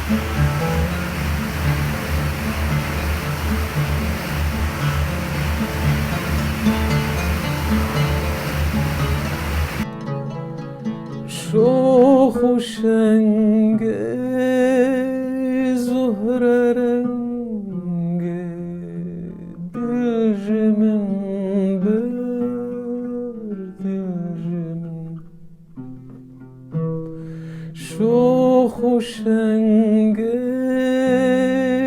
شوخ و شنگ زهره رنگ دژمن بر دژمن شوخ و شنگ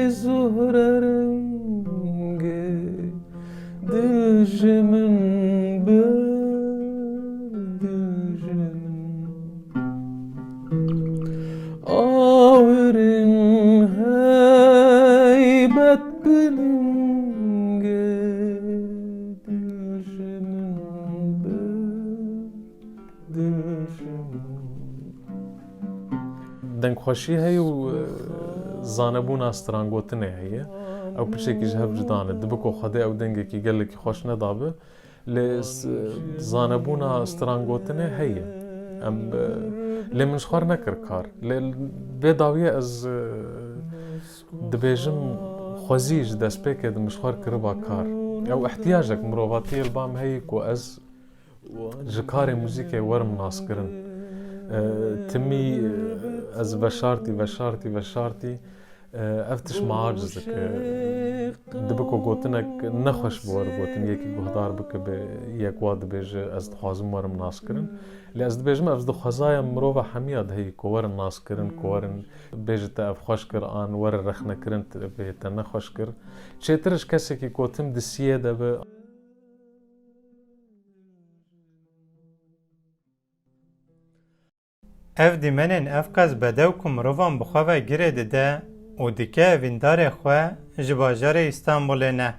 زهره رنگ دژمن بر آورین هیبت بلنگه دژمن بر دژمن دنگخوشی هی و زانبون استرانگوتنه هیه او پشکی جهب جدانه دبکو خده او دنگه کی گله کی خوش ندابه لی زانبون استرانگوتنه هیه ام لی منشخوار نکر کار لی بداویه از دبیجم خوزیج دست پیکه دمشخوار کربا کار او احتیاجك مروفاتي البام هي كو از جكاري موزيكي ورم ناس كرن تمي از وشارتي افتش معاجزك دبكو قوتنك نخوش بور قوتن يكي قهدار بك يك واد بيج از دخوازم ورم ناس كرن اللي از دبيجم از دخوازايا مروفا حمياد هي كو ورم ناس كرن كو ورم بيج تاف خوش كر آن ور رخنا كرن بيتا نخوش كر چيترش كسي كي قوتم دسيه دب اف دیمنن افکاز بدو که مروفان بخواه گیره دیده و دیکه اویندار خواه جباجار استانبول نه.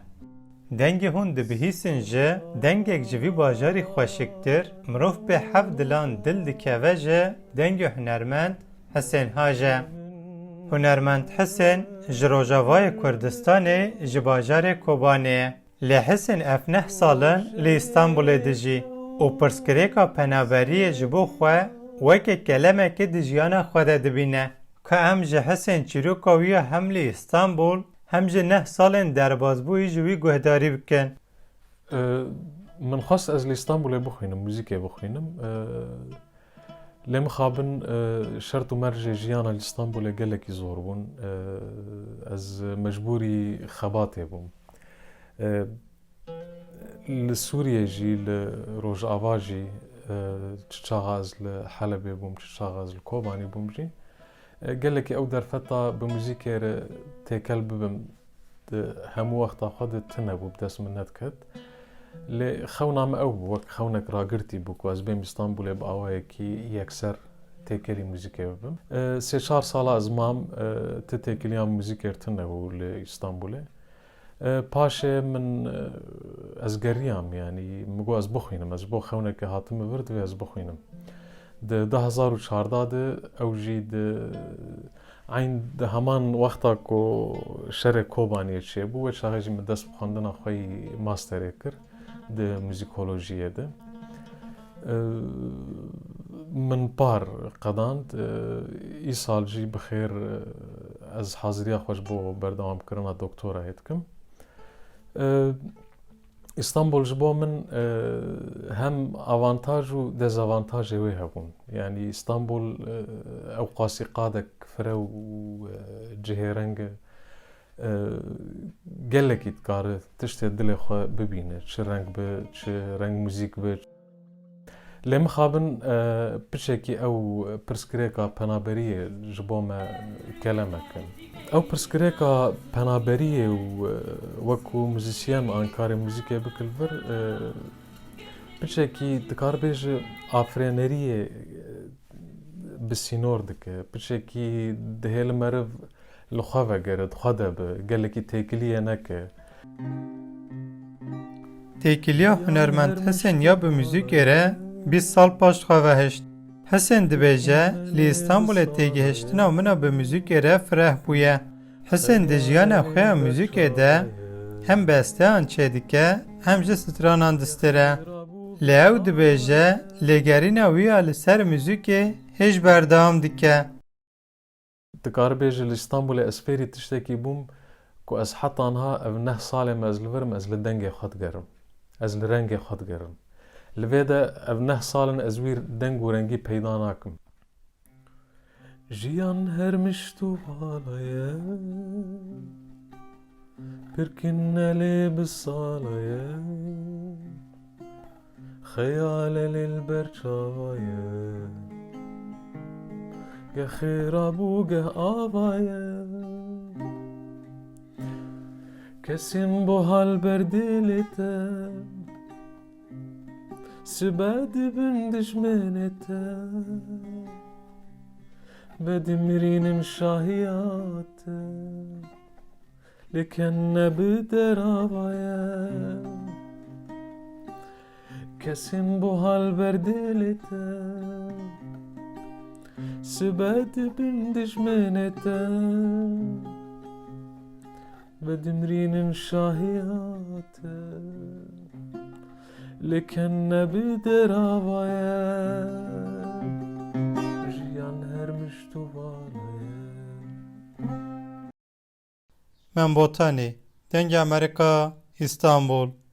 دنگی هون دبهیسن جه دنگیک جوی باجاری خوشکتر مروف به حف دلان دل دیکه و جه دنگی هنرمند حسین ها جه. هنرمند حسین جروجاوای کردستان جباجار کوبانه. لی حسین اف 9 سالن لی استانبول دیجی و پرسکریکا پنابری جبو خواه وکه کلمه که دی جیانا خود دبینه که هم جه حسین چیروکاوی حملی استانبول هم جه 9 سالن دربازبوی جوی گهداری بکن. من خواست از اسطنبول بخوینم موزیک بخوینم لم خابن شرط و مرج جیانا اسطنبول گلکی زور بون از مجبوری خباته بوم لسوریه جی لروج آواجی تشاغاز لحلب بوم تشاغاز الكوباني بومجي قال لك او درفتا بموزيكير تيكل بم هم وقت خد تنبو بدس من ندكت ل خونا ما او وك خونك راغرتي بوك واز بين اسطنبول باواكي يكسر تيكلي موزيكي بم سي شهر سالا ازمام تتيكليام موزيكير تنبو لاسطنبول پاشه من از گریم یعنی مگو از بخوینم از بو خونه که هاتم ورد و از بخوینم ده 2014 ده اوجی ده عین ده همان وقتا کو شر کوبانی چه بو و شاهجی من دست بخواندن خوی ماستر کر ده موزیکولوژی ده من بار قداند ای سال جی بخیر از حاضری خوش بو بردوام کردن دکترا هیتکم اسطنبول جبو من هم avantaj و dezavantaj وی هبون يعني اسطنبول او قاسي قادك فرو جهرنگ گلکی تکاره تشتی دل خو ببینه چه رنگ به چه رنگ موزیک به لم خابن بشكي او برسكريكا بنابريه جبو ما كلامك او برسكريكا بنابريه وكو موزيسيان انكار موزيكا بكلفر بشكي دكاربيج افرينريه بسينور دك بشكي دهل مرف لخوا گرد خدا گلکی تیکلیه نکه تیکلیا هنرمند حسین یا به موزیک اره 20 سال پشت خواه هشت. حسین دبیجه لی استانبول تیگه هشتنا و منا به موزیک اره فرح بویه. حسین دجیان خواه موزیک ده هم بسته آنچه دیکه هم جه سترانان دستره. لی او دبیجه لی گرین ویا لسر موزیک هش بردام دیکه. تقاربێژ لە ئیستانبولê ez fêrî tiştekî bûm ku ez heta niha ev neh salê me ez li virim ez li dengê xwe digerim. Ez li rengê xwe digerim. Li vê de ev neh salin ez wî deng û rengî peyda nakim. Jiyan her mişt û valaye Pirkin nelê bi salaye Xeyale lêl ber çawaye Geh xêra bû geh avaye Kesên bo hal ber dilê te Sibe dibin dijminê te Bedimrînim şahiya te Lêken ne bi deravaye Kesên bo hal ber dilê te Sibe dibin dijminê te Bedimrînim şahiya te Lêken ne bi deravaye Jiyan her mişt û valaye من بوتانی دنگ امریکا استانبول